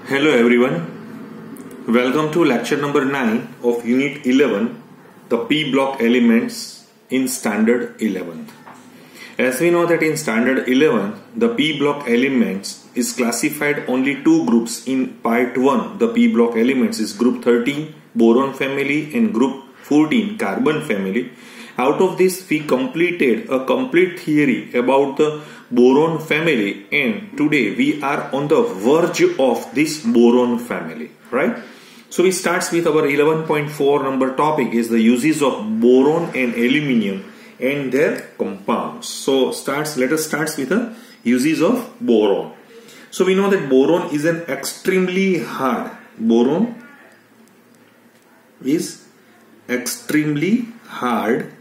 Hello everyone, welcome to lecture number 9 of Unit 11, the P block elements in Standard 11th. As we know that in Standard 11th, the P block elements is classified only two groups. In part 1, the P block elements is group 13, boron family, and group 14, carbon family. Out of this, we completed a complete theory about the boron family, and today we are on the verge of this boron family, right? So we starts with our 11.4 number topic is the uses of boron and aluminium and their compounds. So let us start with the uses of boron. So we know that boron is an extremely hard. Boron is extremely hard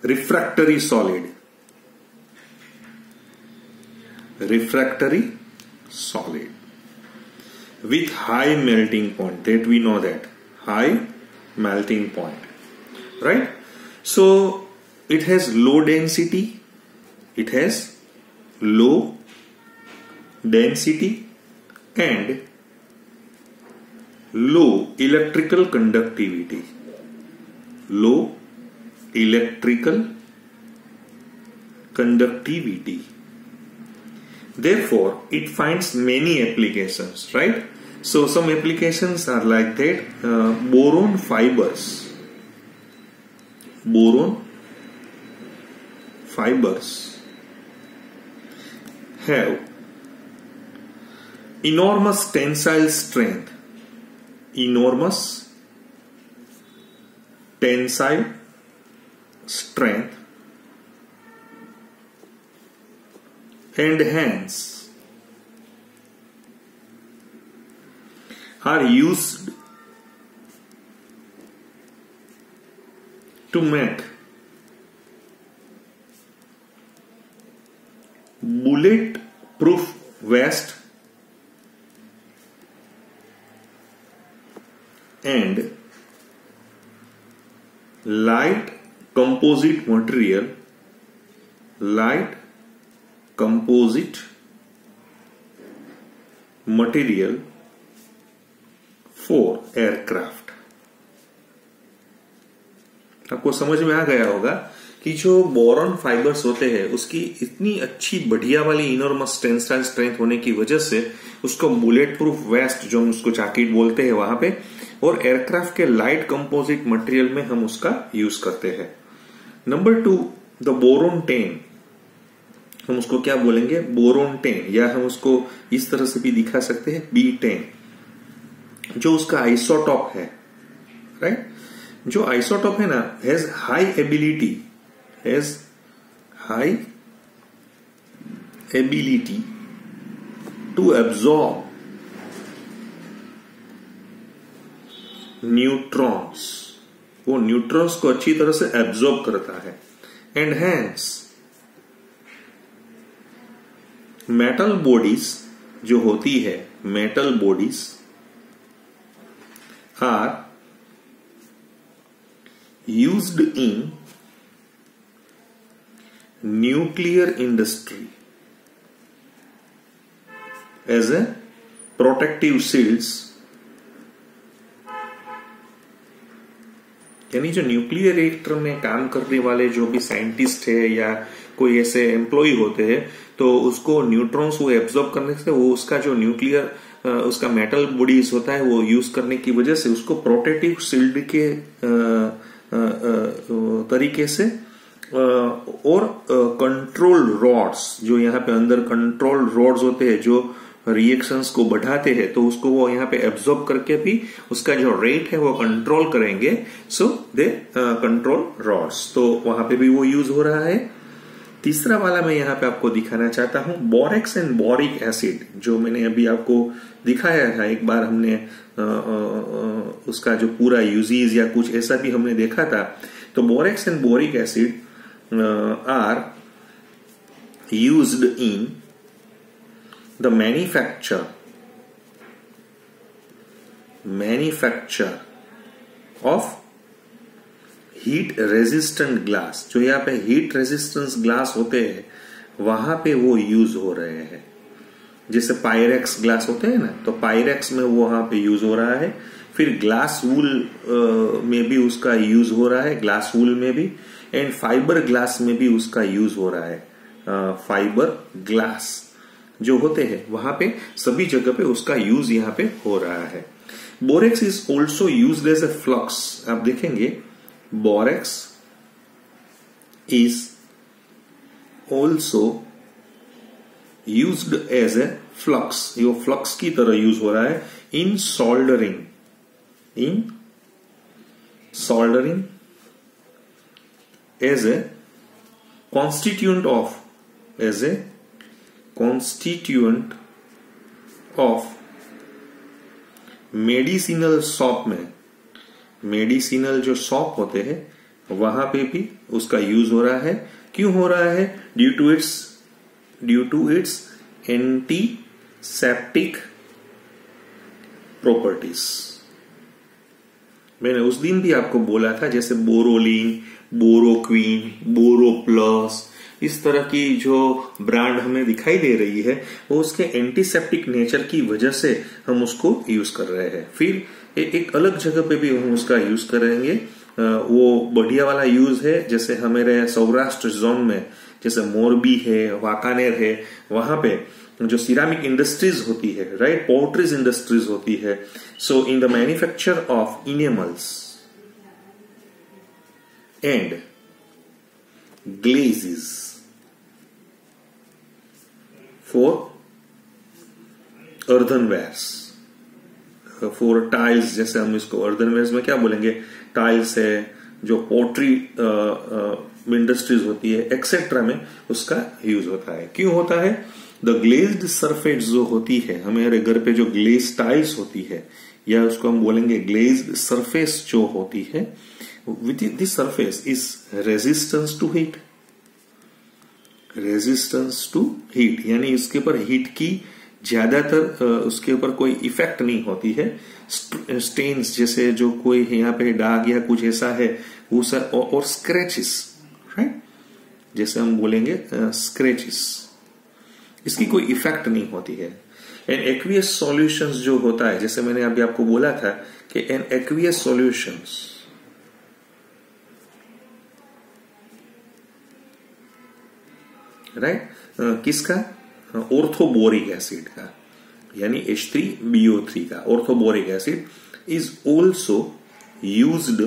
refractory solid. Refractory solid with high melting point, that we know that high melting point, right? So it has low density, and low electrical conductivity. Therefore, it finds many applications, right? So some applications are like that. Boron fibers have enormous tensile strength. And hence are used to make bullet-proof vest and light composite material for aircraft. आपको समझ में आ गया होगा कि जो boron fibres होते हैं उसकी इतनी अच्छी बढ़िया वाली इनॉर्मस टेंसाइल स्ट्रेंथ होने की वजह से उसको बुलेट प्रूफ वेस्ट जो हम उसको जैकेट बोलते हैं वहां पे, और एयरक्राफ्ट के लाइट कंपोजिट मटेरियल में हम उसका यूज करते हैं. Number 2, the boron 10. हम उसको क्या बोलेंगे? बोरॉन 10, या हम उसको इस तरह से भी दिखा सकते हैं B10, जो उसका आइसोटॉप है, राइट? जो आइसोटॉप है ना, has high ability to absorb neutrons. वो न्यूट्रॉन्स को अच्छी तरह से एब्जॉर्ब करता है. एंड हैंस मेटल बॉडीज जो होती है, metal bodies are used in nuclear industry as a protective shields. यानी जो न्यूक्लियर रिएक्टर में काम करने वाले जो भी साइंटिस्ट है या कोई ऐसे एम्प्लॉय होते हैं, तो उसको न्यूट्रॉन्स वो एब्जॉर्ब करने से वो उसका जो न्यूक्लियर उसका मेटल बॉडीज होता है वो यूज करने की वजह से उसको प्रोटेक्टिव शील्ड के तरीके से और कंट्रोल रॉड्स, जो यहाँ पे अंदर कंट्रोल रॉड्स होते हैं जो रिएक्शंस को बढ़ाते हैं, तो उसको वो यहाँ पे एब्जॉर्ब करके भी उसका जो रेट है वो कंट्रोल करेंगे. सो दे कंट्रोल रॉड्स, तो वहां पे भी वो यूज हो रहा है. तीसरा वाला मैं यहाँ पे आपको दिखाना चाहता हूं, बोरेक्स एंड बोरिक एसिड, जो मैंने अभी आपको दिखाया था. एक बार हमने उसका जो पूरा यूजेस या कुछ ऐसा भी हमने देखा था. तो borax and boric acid are used in the manufacture of heat resistant glass. जो यहाँ पे हीट रेजिस्टेंस ग्लास होते हैं वहां पे वो यूज हो रहे हैं. जैसे पायरेक्स ग्लास होते हैं ना, तो पायरेक्स में वो वहां पे यूज हो रहा है। फिर ग्लास वूल में भी उसका यूज हो रहा है, ग्लास वूल में भी, एंड फाइबर ग्लास में भी उसका यूज हो रहा है। फाइबर ग्लास जो होते हैं वहां पे सभी जगह पे उसका यूज यहां पे हो रहा है। Borax is also used as a flux. आप देखेंगे borax is also used as a flux, ये फ्लक्स की तरह यूज हो रहा है in soldering, in soldering as a constituent of, as a constituent of medicinal soap में, मेडिसिनल जो सॉप होते हैं वहां पे भी उसका यूज हो रहा है। क्यों हो रहा है? Due to its antiseptic properties. मैंने उस दिन भी आपको बोला था, जैसे बोरोलिन, बोरोक्विन, बोरोप्लस, इस तरह की जो ब्रांड हमें दिखाई दे रही है वो उसके एंटीसेप्टिक नेचर की वजह से हम उसको यूज कर रहे हैं। फिर एक अलग जगह पे भी हम उसका यूज करेंगे, वो बढ़िया वाला यूज है। जैसे हमारे सौराष्ट्र जोन में जैसे मोरबी है, वाकानेर है, वहां पे जो सिरामिक इंडस्ट्रीज होती है, राइट, पोर्ट्रीज इंडस्ट्रीज होती है। So in the manufacture of enamels and glazes for earthenwares, for tiles, जैसे हम इसको earthenwares में क्या बोलेंगे, टाइल्स है, जो पोट्री इंडस्ट्रीज होती है एक्सेट्रा में उसका यूज होता है। क्यों होता है? द ग्लेज्ड सरफेस जो होती है, हमारे घर पे जो ग्लेज टाइल्स होती है, या उसको हम बोलेंगे ग्लेज्ड सरफेस जो होती है, with this surface is resistance to heat, resistance to heat, यानी इसके ऊपर हीट की ज्यादातर उसके ऊपर कोई इफेक्ट नहीं होती है। स्टेन्स जैसे जो कोई यहाँ पे दाग या कुछ ऐसा है वो सर, और स्क्रैचेस, राइट, जैसे हम बोलेंगे स्क्रैचेस, इसकी कोई इफेक्ट नहीं होती है। एन एक्वियस सॉल्यूशंस जो होता है, जैसे मैंने अभी आपको बोला था कि एन एक्वियस सॉल्यूशंस, राइट, किसका? ऑर्थोबोरिक एसिड का, यानी H3BO3 का। Orthoboric acid is also used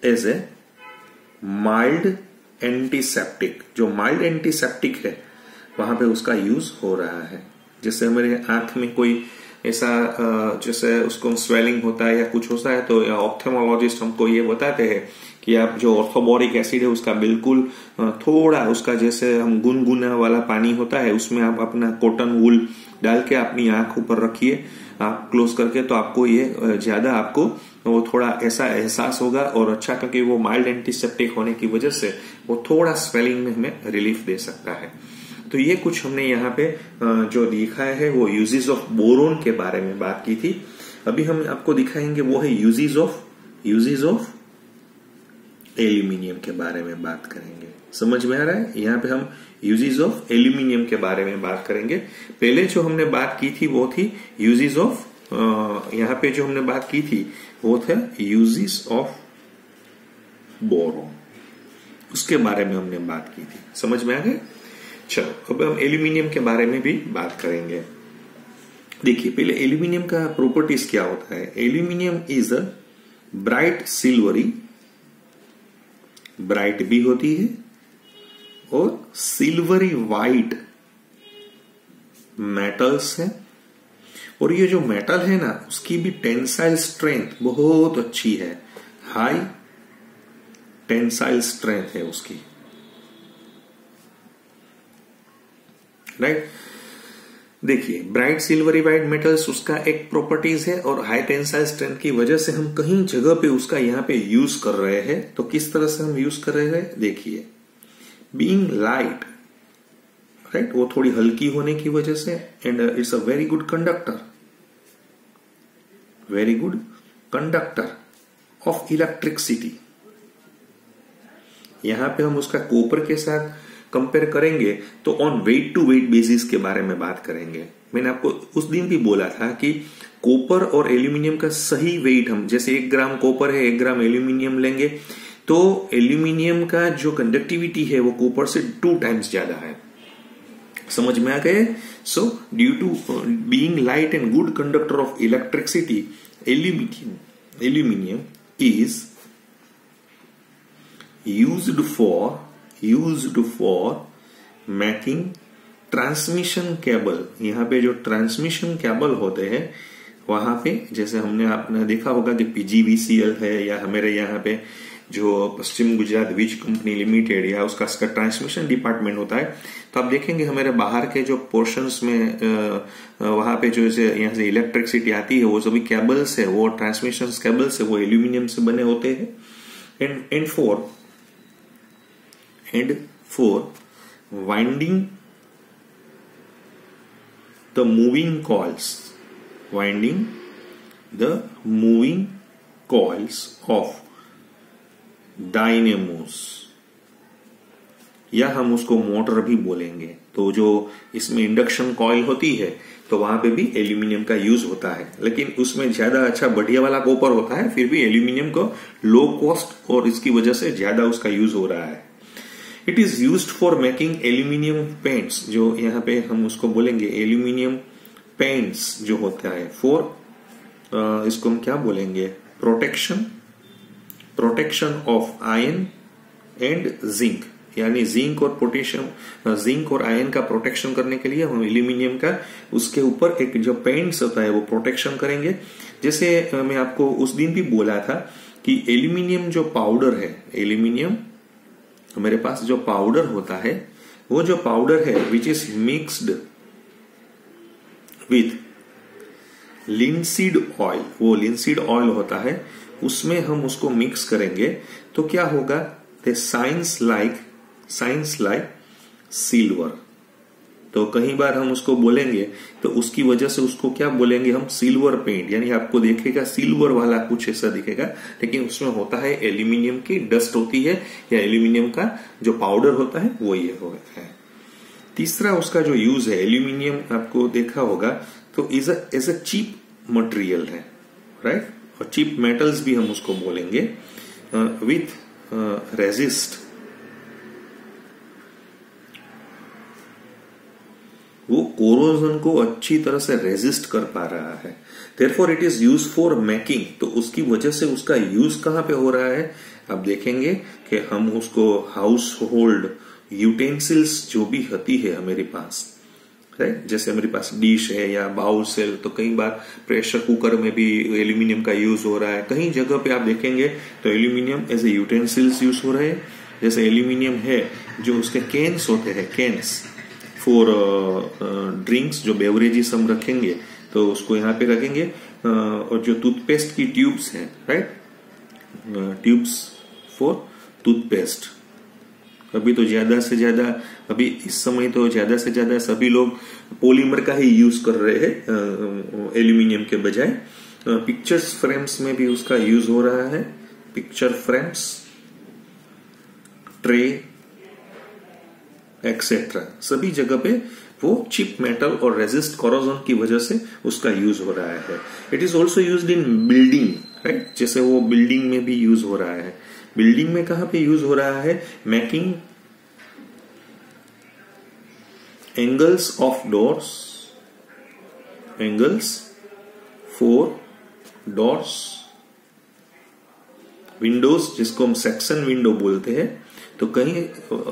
as a mild antiseptic. जो माइल्ड एंटीसेप्टिक है वहां पे उसका यूज हो रहा है। जैसे हमारे आंख में कोई ऐसा जैसे उसको स्वेलिंग होता है या कुछ होता है, तो ऑप्थेमोलॉजिस्ट हमको ये बताते हैं कि आप जो ऑर्थोबोरिक एसिड है उसका बिल्कुल थोड़ा उसका, जैसे हम गुनगुना वाला पानी होता है उसमें आप अपना कॉटन वूल डाल के अपनी आंख ऊपर रखिए, आप क्लोज करके, तो आपको ये ज्यादा आपको वो थोड़ा ऐसा एहसास होगा और अच्छा, क्योंकि वो माइल्ड एंटीसेप्टिक होने की वजह से वो थोड़ा स्वेलिंग में हमें रिलीफ दे सकता है। तो ये कुछ हमने यहाँ पे जो लिखा है वो यूजेस ऑफ बोरोन के बारे में बात की थी। अभी हम आपको दिखाएंगे वो है यूजेस ऑफ एल्यूमिनियम के बारे में बात करेंगे। समझ में आ रहा है? यहाँ पे हम यूजेस ऑफ एल्यूमिनियम के बारे में बात करेंगे। पहले जो हमने बात की थी वो थी यूजेस ऑफ, यहाँ पे जो हमने बात की थी वो था यूजेस ऑफ बोरोन, उसके बारे में हमने बात की थी। समझ में आ गए? चलो अब हम एल्यूमिनियम के बारे में भी बात करेंगे। देखिए पहले एल्यूमिनियम का प्रॉपर्टीज क्या होता है। Aluminium is a bright silvery, bright भी होती है और सिल्वरी वाइट मेटल्स है, और ये जो मेटल है ना उसकी भी टेंसाइल स्ट्रेंथ बहुत अच्छी है, हाई टेंसाइल स्ट्रेंथ है उसकी, राइट। देखिए ब्राइट सिल्वरी वाइट मेटल्स उसका एक प्रॉपर्टीज है, और हाई टेंसाइल स्ट्रेंथ की वजह से हम कहीं जगह पे उसका यहां पे यूज कर रहे हैं। तो किस तरह से हम यूज कर रहे हैं देखिए, बीइंग लाइट, राइट, वो थोड़ी हल्की होने की वजह से, and it's a very good conductor, very good conductor of electricity. यहां पे हम उसका कॉपर के साथ कंपेयर करेंगे तो on weight to weight basis के बारे में बात करेंगे। मैंने आपको उस दिन भी बोला था कि कॉपर और एल्यूमिनियम का सही वेट हम, जैसे 1 ग्राम कॉपर है 1 ग्राम एल्यूमिनियम लेंगे तो एल्यूमिनियम का जो कंडक्टिविटी है वो कॉपर से 2 टाइम्स ज्यादा है। समझ में आ गए? So due to being light and good conductor of electricity, aluminium is used for making transmission cable. यहाँ पे जो ट्रांसमिशन केबल होते हैं वहां पे, जैसे आपने देखा होगा कि PGVCL है या हमारे यहाँ पे जो पश्चिम गुजरात वीज कंपनी लिमिटेड या उसका ट्रांसमिशन डिपार्टमेंट होता है, तो आप देखेंगे हमारे बाहर के जो पोर्शंस में वहां पे जो यहाँ से इलेक्ट्रिसिटी आती है वो सभी केबल्स है, वो ट्रांसमिशन केबल्स है, वो एल्यूमिनियम से बने होते हैं। And four winding the moving coils of dynamos, या हम उसको मोटर भी बोलेंगे। तो जो इसमें इंडक्शन कॉइल होती है तो वहां पे भी एल्यूमिनियम का यूज होता है, लेकिन उसमें ज्यादा अच्छा बढ़िया वाला कॉपर होता है, फिर भी एल्यूमिनियम को लो कॉस्ट और इसकी वजह से ज्यादा उसका यूज हो रहा है। It is used for making aluminium paints, जो यहाँ पे हम उसको बोलेंगे एल्यूमिनियम पेंट्स जो होता है फॉर इसको हम क्या बोलेंगे, protection of iron and zinc, यानी जिंक और पोटेशियम, जिंक और आयरन का प्रोटेक्शन करने के लिए हम एल्यूमिनियम का उसके ऊपर एक जो पेंट्स होता है वो प्रोटेक्शन करेंगे। जैसे मैं आपको उस दिन भी बोला था कि एल्यूमिनियम जो पाउडर है, एल्यूमिनियम हमारे पास जो पाउडर होता है, वो जो पाउडर है which is mixed with linseed oil, वो लिंसीड ऑयल होता है, उसमें हम उसको मिक्स करेंगे तो क्या होगा, दे साइंस लाइक सिल्वर। तो कई बार हम उसको बोलेंगे तो उसकी वजह से उसको क्या बोलेंगे हम, सिल्वर पेंट, यानी आपको देखेगा सिल्वर वाला कुछ ऐसा दिखेगा, लेकिन उसमें होता है एल्यूमिनियम की डस्ट होती है या एल्यूमिनियम का जो पाउडर होता है वो ये होता है। तीसरा उसका जो यूज है, एल्यूमिनियम आपको देखा होगा तो एज अ चीप मटेरियल है, राइट, और चीप मेटल्स भी हम उसको बोलेंगे, विथ रेजिस्ट, वो कोरोजन को अच्छी तरह से रेजिस्ट कर पा रहा है। Therefore it is use for making, तो उसकी वजह से उसका यूज कहां पे हो रहा है, आप देखेंगे कि हम उसको हाउस होल्ड यूटेंसिल्स जो भी होती है हमारे पास, राइट, जैसे हमारे पास डिश है या बाउल सेल, तो कई बार प्रेशर कुकर में भी एल्यूमिनियम का यूज हो रहा है। कई जगह पे आप देखेंगे तो aluminium as a utensils use हो रहे हैं। जैसे एल्यूमिनियम है जो उसके कैन्स होते हैं, कैन्स फॉर ड्रिंक्स, जो बेवरेजेस हम रखेंगे तो उसको यहाँ पे रखेंगे, और जो टूथपेस्ट की ट्यूब्स हैं, राइट, ट्यूब्स फॉर टूथपेस्ट। अभी तो ज्यादा से ज्यादा, अभी इस समय तो ज्यादा से ज्यादा सभी लोग पॉलीमर का ही यूज कर रहे हैं एल्यूमिनियम के बजाय। पिक्चर्स फ्रेम्स में भी उसका यूज हो रहा है, पिक्चर फ्रेम्स, ट्रे एक्सेट्रा, सभी जगह पे वो चिप मेटल और रेजिस्ट कोरोजन की वजह से उसका यूज हो रहा है। It is also use in building, right, जैसे वो बिल्डिंग में भी यूज हो रहा है। बिल्डिंग में कहां पे यूज हो रहा है, making angles of doors, angles for doors, Windows जिसको हम सेक्शन विंडो बोलते हैं, तो कहीं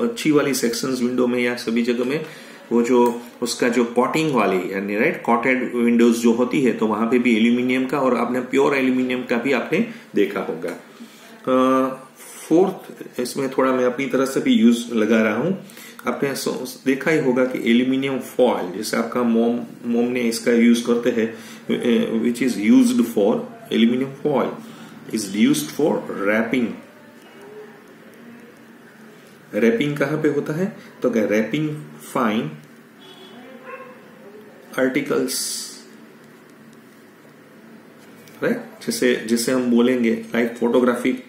अच्छी वाली सेक्शंस विंडो में या सभी जगह में वो जो उसका जो पॉटिंग वाली, यानी राइट कॉटेड विंडोज जो होती है, तो वहां पे भी एल्यूमिनियम का, और आपने प्योर एल्यूमिनियम का भी आपने देखा होगा। फोर्थ, इसमें थोड़ा मैं अपनी तरफ से भी यूज लगा रहा हूं, आपने देखा ही होगा कि एल्यूमिनियम फॉयल, जैसे आपका मोम ने इसका यूज करते हैं, which is used for, aluminium foil is used for wrapping. Wrapping कहां पे होता है, तो क्या, रैपिंग फाइन आर्टिकल्स, राइट, जैसे हम बोलेंगे लाइक फोटोग्राफिक,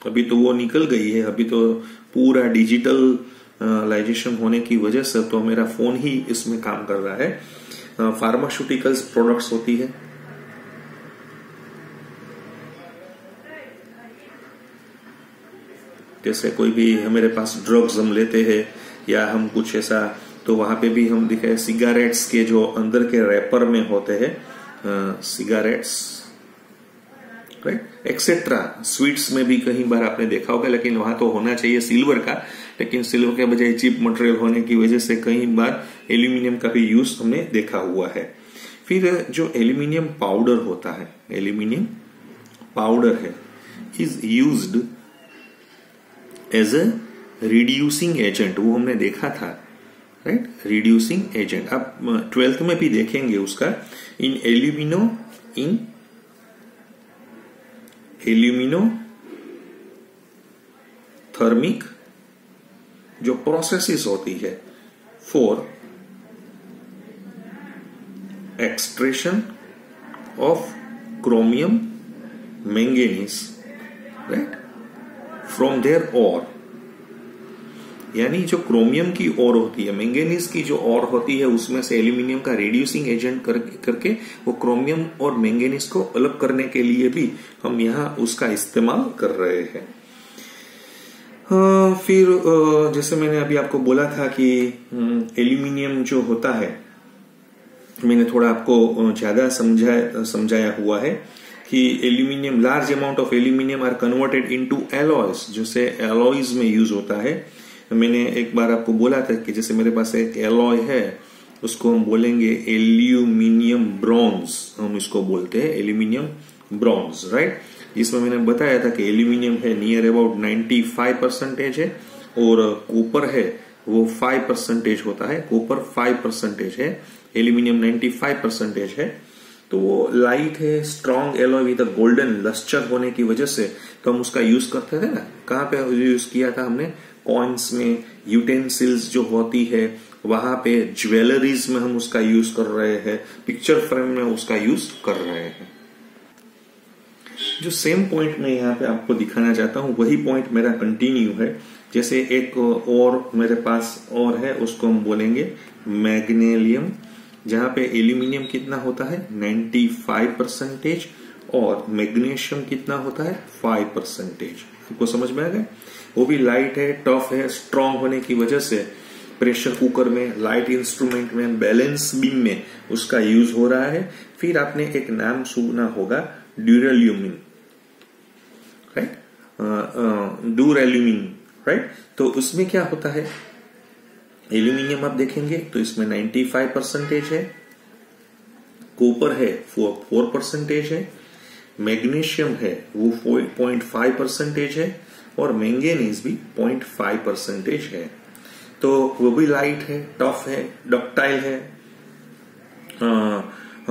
अभी तो वो निकल गई है, अभी तो पूरा डिजिटल लाइजेशन होने की वजह से तो मेरा फोन ही इसमें काम कर रहा है। फार्मास्यूटिकल्स प्रोडक्ट्स होती है, जैसे कोई भी मेरे पास ड्रग्स हम लेते हैं या हम कुछ ऐसा, तो वहां पे भी हम दिखे सिगारेट्स के जो अंदर के रैपर में होते हैं सिगारेट्स, राइट, एक्सेट्रा। स्वीट्स में भी कहीं बार आपने देखा होगा, लेकिन वहां तो होना चाहिए सिल्वर का, लेकिन सिल्वर के बजाय चीप मटेरियल होने की वजह से कई बार एल्यूमिनियम का भी यूज हमने देखा हुआ है। फिर जो एल्यूमिनियम पाउडर होता है, एल्यूमिनियम पाउडर है, is used as a reducing agent, वो हमने देखा था, राइट, रिड्यूसिंग एजेंट। आप 12th में भी देखेंगे उसका। इन एल्यूमिनो थर्मिक जो प्रोसेसेस होती है for extraction of chromium manganese, right, from their ore, यानी जो क्रोमियम की ओर होती है, मैंगनीज की जो ओर होती है, उसमें से एल्यूमिनियम का रिड्यूसिंग एजेंट करके वो क्रोमियम और मैंगनीज को अलग करने के लिए भी हम यहाँ उसका इस्तेमाल कर रहे हैं। फिर जैसे मैंने अभी आपको बोला था कि एल्यूमिनियम जो होता है, मैंने थोड़ा आपको ज्यादा समझाया हुआ है कि aluminium, large amount of aluminium are converted into alloys, जैसे एलॉयज में यूज होता है। मैंने एक बार आपको बोला था कि जैसे मेरे पास एक एलॉय है, उसको हम बोलेंगे एल्यूमिनियम ब्रॉन्ज, हम इसको बोलते हैं एल्यूमिनियम ब्रॉन्ज, राइट। जिसमें मैंने बताया था कि एल्यूमिनियम है नियर अबाउट 95% है, और कॉपर है वो 5% होता है, कॉपर 5% है, एल्यूमिनियम 95% है। तो वो लाइट है, strong alloy with golden lustre होने की वजह से तो हम उसका यूज करते थे ना। कहाँ पे यूज किया था हमने? कॉइन्स में, यूटेंसिल्स जो होती है वहां पे, ज्वेलरीज में हम उसका यूज कर रहे हैं, पिक्चर फ्रेम में उसका यूज कर रहे हैं। जो सेम पॉइंट मैं यहाँ पे आपको दिखाना चाहता हूँ, वही पॉइंट मेरा कंटिन्यू है। जैसे एक और मेरे पास और है, उसको हम बोलेंगे मैग्नीशियम, जहां पे एल्यूमिनियम कितना होता है 95% और मैग्नीशियम कितना होता है 5%। आपको समझ में आ गया? वो भी लाइट है, टफ है, स्ट्रांग होने की वजह से प्रेशर कुकर में, लाइट इंस्ट्रूमेंट में, बैलेंस बीम में उसका यूज हो रहा है। फिर आपने एक नाम सुना होगा ड्यूरेल्यूमिन, राइट, ड्यूरेल्यूमिन, राइट। तो उसमें क्या होता है, एल्यूमिनियम आप देखेंगे तो इसमें 95% है, कॉपर है 4% है, मैग्नीशियम है वो 0.5% है, और मैंगनीज भी 0.5% है। तो वो भी लाइट है, टफ है, डक्टाइल है,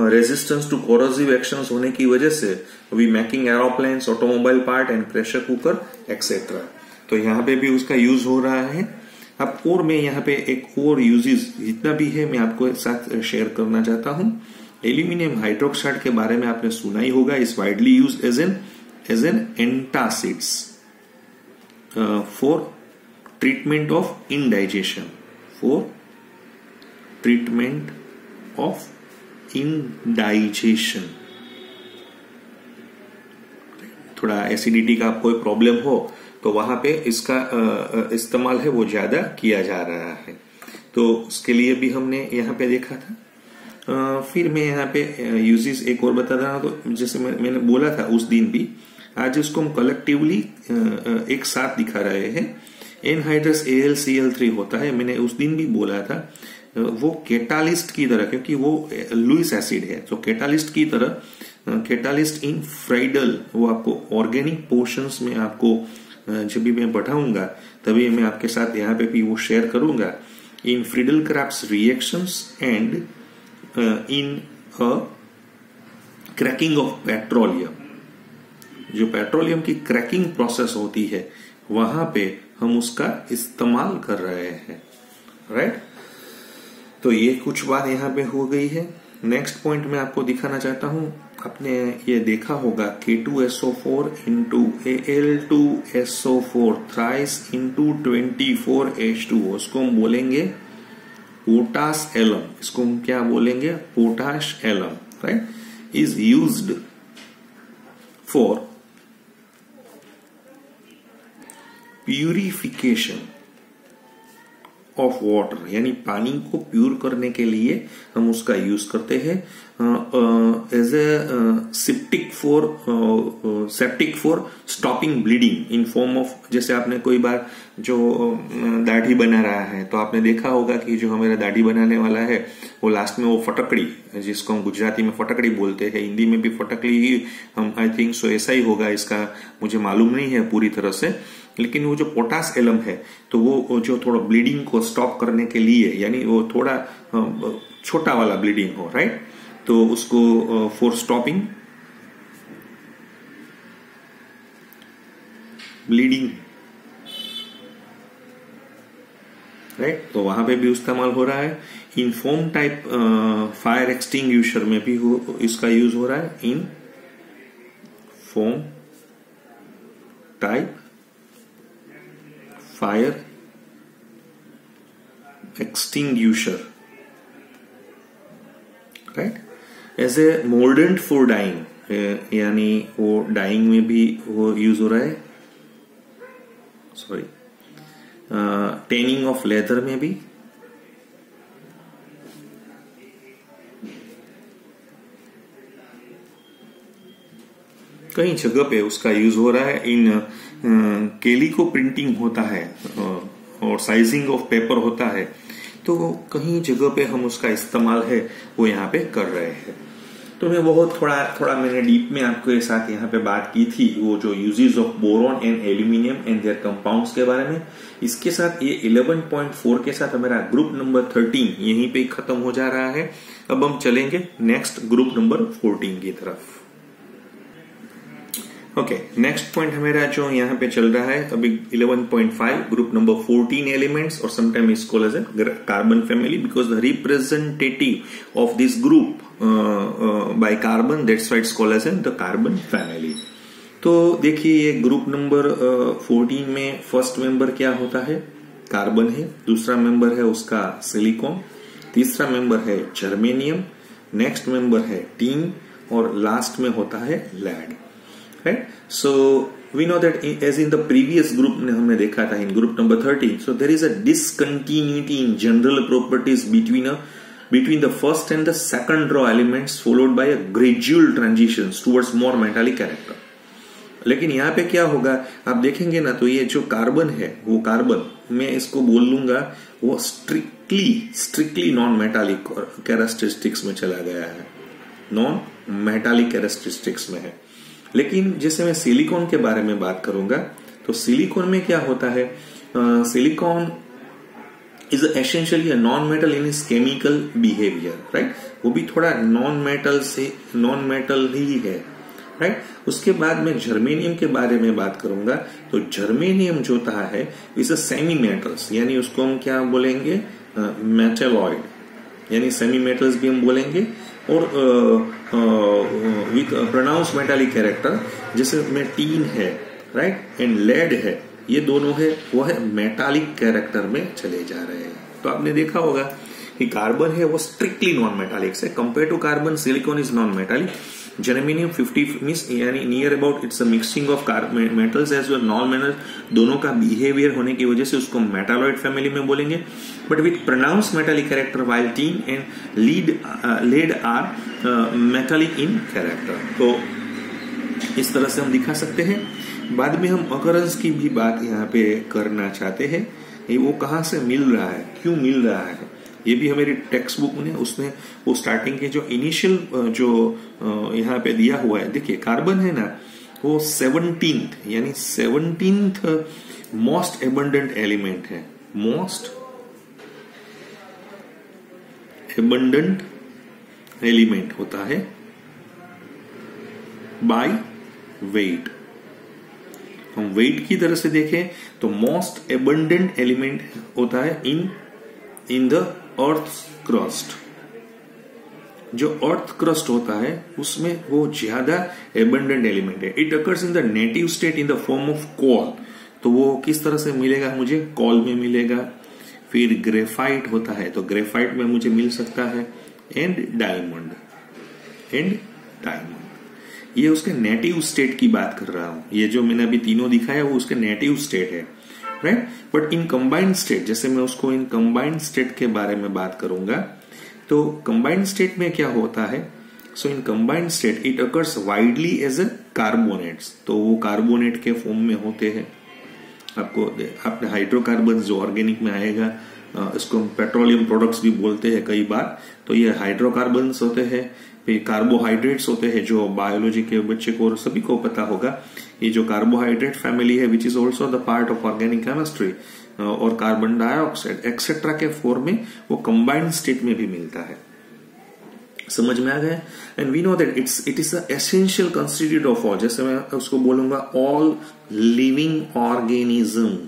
रेजिस्टेंस टू कोरोसिव एक्शंस होने की वजह से we making aeroplanes, automobile part and pressure cooker etcetera. तो यहाँ पे भी उसका यूज हो रहा है। अब और मैं यहाँ पे एक और यूजेस जितना भी है मैं आपको साथ शेयर करना चाहता हूँ। एल्यूमिनियम हाइड्रोक्साइड के बारे में आपने सुना ही होगा, is widely used as an antacids for treatment of indigestion, for treatment of indigestion. थोड़ा एसिडिटी का कोई प्रॉब्लम हो तो वहां पे इसका इस्तेमाल है वो ज्यादा किया जा रहा है, तो उसके लिए भी हमने यहाँ पे देखा था। फिर मैं यहाँ पे यूजेस एक और बता रहा हूँ। तो जैसे मैंने बोला था उस दिन भी, आज इसको हम कलेक्टिवली एक साथ दिखा रहे हैं। एनहाइड्रस AlCl3 होता है, मैंने उस दिन भी बोला था, वो कैटालिस्ट की तरह, क्योंकि वो लुईस एसिड है, तो कैटालिस्ट की तरह, कैटालिस्ट इन फ्राइडल, वो आपको ऑर्गेनिक पोर्शंस में आपको जब भी मैं बढ़ाऊंगा तभी मैं आपके साथ यहाँ पे भी वो शेयर करूंगा। In Friedel Crafts reactions and in cracking of petroleum, जो पेट्रोलियम की क्रैकिंग प्रोसेस होती है वहां पे हम उसका इस्तेमाल कर रहे हैं, राइट। तो ये कुछ बात यहाँ पे हो गई है। नेक्स्ट पॉइंट मैं आपको दिखाना चाहता हूँ आपने ये देखा होगा K2SO4 into Al2SO4 thrice into 24H2O, इसको हम बोलेंगे पोटाश एलम, इसको हम क्या बोलेंगे, potash alum, right, is used for purification of water, यानी पानी को प्योर करने के लिए हम उसका यूज करते हैं as a septic for stopping bleeding in form of, जैसे आपने कोई बार जो दाढ़ी बना रहा है तो आपने देखा होगा कि जो हमारा दाढ़ी बनाने वाला है वो लास्ट में वो फटकड़ी, जिसको हम गुजराती में फटकड़ी बोलते हैं, हिंदी में भी फटकड़ी ही हम आई थिंक सो ऐसा ही होगा, इसका मुझे मालूम नहीं है पूरी तरह से, लेकिन वो जो पोटाश एलम है तो वो जो थोड़ा ब्लीडिंग को स्टॉप करने के लिए, यानी वो थोड़ा छोटा वाला ब्लीडिंग हो, राइट, तो उसको फॉर स्टॉपिंग ब्लीडिंग, राइट, तो वहां पे भी इस्तेमाल हो रहा है। इन फोम टाइप फायर एक्सटिंग्विशर में भी इसका यूज हो रहा है, इन foam type fire extinguisher, right, as a mordant for dyeing, यानी वो डाइंग में भी वो यूज हो रहा है, सॉरी, टेनिंग ऑफ लेदर में भी, कई जगह पे उसका यूज हो रहा है। इन कैलिको प्रिंटिंग होता है और साइजिंग ऑफ पेपर होता है, तो कहीं जगह पे हम उसका इस्तेमाल है वो यहाँ पे कर रहे हैं। तो मैं बहुत थोड़ा मैंने डीप में आपके साथ यहाँ पे बात की थी वो जो uses of boron and aluminium and there compounds के बारे में। इसके साथ ये 11.4 के साथ हमारा ग्रुप नंबर 13 यहीं पे खत्म हो जा रहा है। अब हम चलेंगे नेक्स्ट ग्रुप नंबर 14 की तरफ। ओके, नेक्स्ट पॉइंट हमारा जो यहाँ पे चल रहा है अभी 11.5 ग्रुप नंबर 14 एलिमेंट्स, और sometime is called as a carbon family because the representative of this group by carbon, that's why it's called as the carbon family. तो देखिए ये ग्रुप नंबर 14 में फर्स्ट मेंबर क्या होता है, कार्बन है, दूसरा मेंबर है उसका सिलिकॉन, तीसरा मेंबर है जर्मेनियम, नेक्स्ट मेंबर है टीन, और लास्ट में होता है lead, right? So we know that as in the previous group ने हमने देखा था in group number 13, so there is a discontinuity in general properties between the first and the second row elements followed by a gradual transitions towards more metallic character. लेकिन यहाँ पे क्या होगा आप देखेंगे ना, तो ये जो कार्बन है वो कार्बन मैं इसको बोल लूंगा वो स्ट्रिक्टली नॉन मेटालिक कैरेक्टरिस्टिक्स में चला गया है, नॉन मेटालिक कैरेक्टरिस्टिक्स में है। लेकिन जैसे मैं सिलिकॉन के बारे में बात करूंगा तो सिलिकॉन में क्या होता है, silicon is essentially a non metal in is chemical behaviour, right, वो भी थोड़ा नॉन मेटल ही है, राइट। उसके बाद मैं जर्मेनियम के बारे में बात करूंगा तो जर्मेनियम जो होता है इज अ सेमी मेटल्स, यानी उसको हम क्या बोलेंगे, मेटेलॉइड, यानी सेमी मेटल्स भी हम बोलेंगे, और विथ प्रोनाउंस मेटालिक कैरेक्टर, जैसे में टीन है, राइट, एंड लेड है, ये दोनों है वो है मेटालिक कैरेक्टर में चले जा रहे हैं। तो आपने देखा होगा कि कार्बन है वो स्ट्रिक्टली नॉन मेटालिक है, compare to carbon silicon is non metallic, germanium 50 means यानी near about it's a mixing of metals as well non metal, दोनों का बिहेवियर होने की वजह से उसको मेटालॉइड फैमिली में बोलेंगे, but with pronounce metallic character, while tin and lead are metallic in character. तो इस तरह से हम दिखा सकते हैं। बाद में हम अकरेंस की भी बात यहाँ पे करना चाहते हैं, वो कहाँ से मिल रहा है, क्यों मिल रहा है, ये भी हमारी टेक्स्ट बुक में उसने वो स्टार्टिंग के जो इनिशियल जो यहाँ पे दिया हुआ है, देखिए कार्बन है ना वो 17th यानी 17th मोस्ट एबंडेंट एलिमेंट है, मोस्ट एबंडेंट एलिमेंट होता है बाय वेट। हम वेट की तरह से देखें तो मोस्ट एबंडेंट एलिमेंट होता है इन द अर्थ क्रस्ट, जो अर्थ क्रस्ट होता है उसमें वो ज्यादा एबंडेंट एलिमेंट है। It occurs in the native state in the form of call. तो वो किस तरह से मिलेगा मुझे? कॉल में मिलेगा। फिर ग्रेफाइट होता है तो ग्रेफाइट में मुझे मिल सकता है, एंड डायमंड, ये उसके नेटिव स्टेट की बात कर रहा हूं। ये जो मैंने अभी तीनों दिखाया वो उसके नेटिव स्टेट है, right. But in combined state, जैसे मैं उसको इन कंबाइंड स्टेट के बारे में बात करूंगा, तो कंबाइंड स्टेट में क्या होता है? So in combined state it occurs widely as a carbonates. तो वो कार्बोनेट के फॉर्म में होते हैं। आपने हाइड्रोकार्बन जो ऑर्गेनिक में आएगा, इसको हम पेट्रोलियम प्रोडक्ट्स भी बोलते हैं कई बार। तो ये हाइड्रोकार्बन्स होते हैं। फिर कार्बोहाइड्रेट्स होते हैं, जो बायोलॉजी के बच्चे को और सभी को पता होगा। ये जो कार्बोहाइड्रेट फैमिली है which is also the part of organic chemistry, और कार्बन डाइऑक्साइड एक्सेट्रा के फॉर्म में वो कंबाइंड स्टेट में भी मिलता है। समझ में आ गया? And we know that it is the essential constitute of all. जैसे मैं उसको बोलूंगा ऑल लिविंग ऑर्गेनिज्म,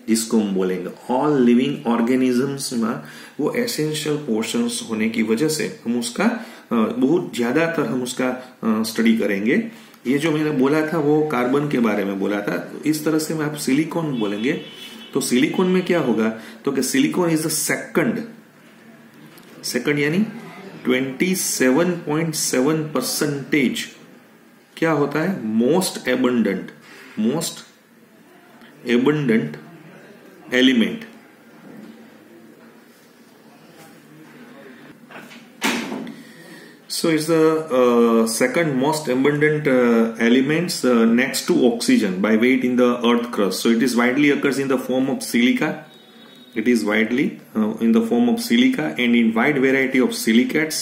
जिसको हम बोलेंगे ऑल लिविंग ऑर्गेनिजम्स में वो एसेंशियल पोर्शंस होने की वजह से हम उसका बहुत ज्यादातर हम उसका स्टडी करेंगे। ये जो मैंने बोला था वो कार्बन के बारे में बोला था। इस तरह से मैं आप सिलिकॉन बोलेंगे तो सिलिकॉन में क्या होगा? तो कि सिलिकॉन इज द सेकंड यानी 27.7% क्या होता है? Most abundant element. So it's the second most abundant elements next to oxygen by weight in the earth crust. So it is widely occurs in the form of silica. It is widely in the form of silica and in wide variety of silicates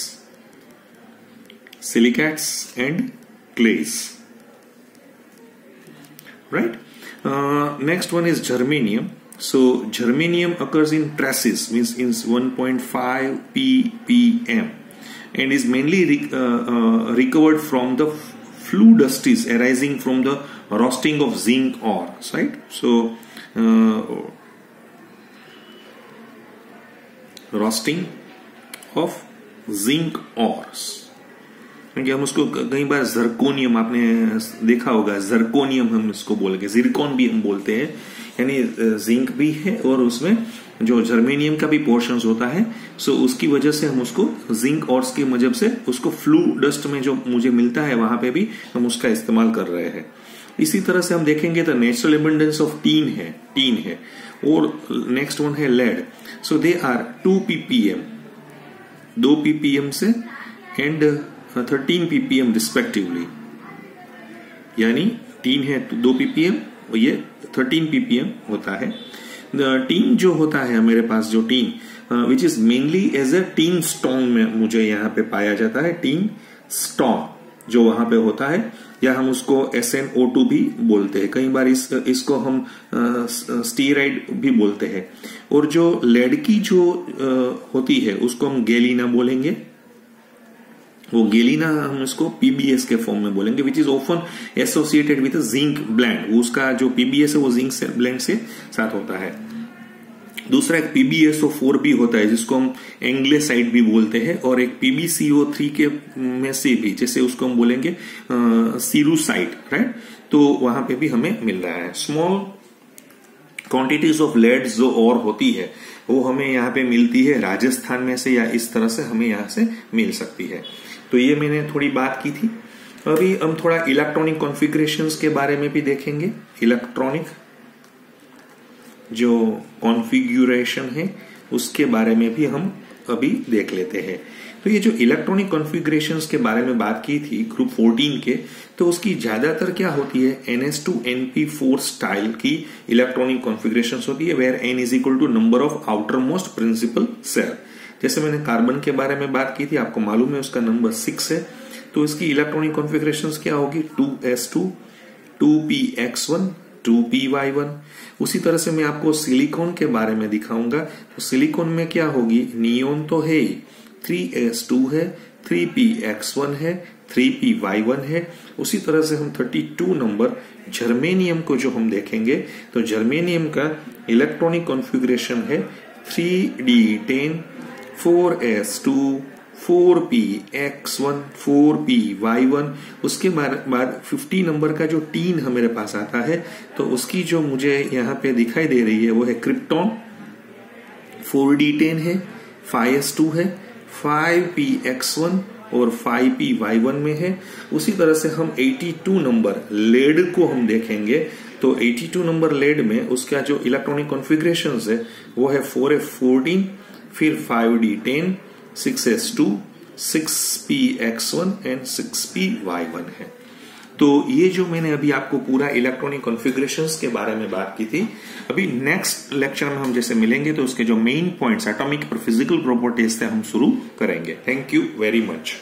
and clays. Right? Next one is germanium. So germanium occurs in traces, means in 1.5 ppm. And is mainly recovered from the flue dusties arising from the roasting of zinc ores, right? So roasting of zinc ores, क्योंकि हम उसको कई बार zirconium, आपने देखा होगा zirconium हम इसको बोलेंगे, जिरकॉन भी हम बोलते हैं, यानी जिंक भी है और उसमें जो जर्मेनियम का भी पोर्शंस होता है। सो उसकी वजह से हम उसको जिंक ऑर्स की वजह से उसको फ्लू डस्ट में जो मुझे मिलता है वहां पे भी हम उसका इस्तेमाल कर रहे हैं। इसी तरह से हम देखेंगे तो नेचुरल एबंडेंस ऑफ टीन है और नेक्स्ट वन है lead. So they are 2 ppm, 2 ppm से एंड 13 ppm रिस्पेक्टिवली, यानी टीन है 2 ppm और ये 13 ppm होता है। टीन जो होता है मेरे पास, जो tin which is mainly as a tin stone में मुझे यहाँ पे पाया जाता है। टीन स्टोन जो वहां पे होता है, या हम उसको SnO2 भी बोलते हैं। कई बार इसको हम स्टीराइड भी बोलते हैं। और जो लेड की जो होती है उसको हम गैलिना बोलेंगे। वो गैलिना हम इसको PbS के फॉर्म में बोलेंगे, which is often associated with zinc blende. उसका जो PbS है वो जिंक से ब्लेंड से साथ होता है। दूसरा एक PbSO4 भी होता है जिसको हम एंग्लेसाइड भी बोलते हैं, और एक PbCO3 के में से भी, जैसे उसको हम बोलेंगे सीरूसाइड, राइट। तो वहां पे भी हमें मिल रहा है। स्मॉल क्वांटिटीज ऑफ लेड जो और होती है वो हमें यहाँ पे मिलती है राजस्थान में से, या इस तरह से हमें यहाँ से मिल सकती है। तो ये मैंने थोड़ी बात की थी। अभी हम थोड़ा इलेक्ट्रॉनिक कॉन्फ़िगरेशंस के बारे में भी देखेंगे। इलेक्ट्रॉनिक जो कॉन्फ़िगरेशन है उसके बारे में भी हम अभी देख लेते हैं। तो ये जो इलेक्ट्रॉनिक कॉन्फ़िगरेशंस के बारे में बात की थी ग्रुप 14 के, तो उसकी ज्यादातर क्या होती है? NS2NP4 स्टाइल की इलेक्ट्रॉनिक कॉन्फ़िगरेशंस होती है, where n is equal to number of outer most principal shell. जैसे मैंने कार्बन के बारे में बात की थी, आपको मालूम है उसका नंबर 6 है। तो इसकी इलेक्ट्रॉनिक कॉन्फ़िगरेशंस क्या होगी? 2s2, 2px1, 2py1। उसी तरह से मैं आपको सिलिकॉन के बारे में दिखाऊंगा। तो सिलिकॉन में क्या होगी? नियोन तो है, 3s2 है, 3px1 है, 3py1 है। उसी तरह से हम 32 नंबर जर्मेनियम को जो हम देखेंगे, तो जर्मेनियम का इलेक्ट्रॉनिक कॉन्फ़िगरेशन है 3d10, 4s2, 4p x1 4p y1, उसके बाद 50 नंबर का जो टीन मेरे पास आता है, तो उसकी जो मुझे यहाँ पे दिखाई दे रही है वो है क्रिप्टॉन, 4d10 है, 5s2 है, 5p x1 और 5p y1 में है। उसी तरह से हम 82 नंबर लेड को हम देखेंगे, तो 82 नंबर लेड में उसका जो इलेक्ट्रॉनिक कॉन्फ़िगरेशंस है वो है 4f14, फिर 5d10, 6s2, 6p x1 and 6p y1 है। तो ये जो मैंने अभी आपको पूरा इलेक्ट्रॉनिक कॉन्फ़िगरेशंस के बारे में बात की थी, अभी नेक्स्ट लेक्चर में हम जैसे मिलेंगे तो उसके जो मेन पॉइंट्स एटॉमिक और फिजिकल प्रॉपर्टीज थे हम शुरू करेंगे। Thank you very much.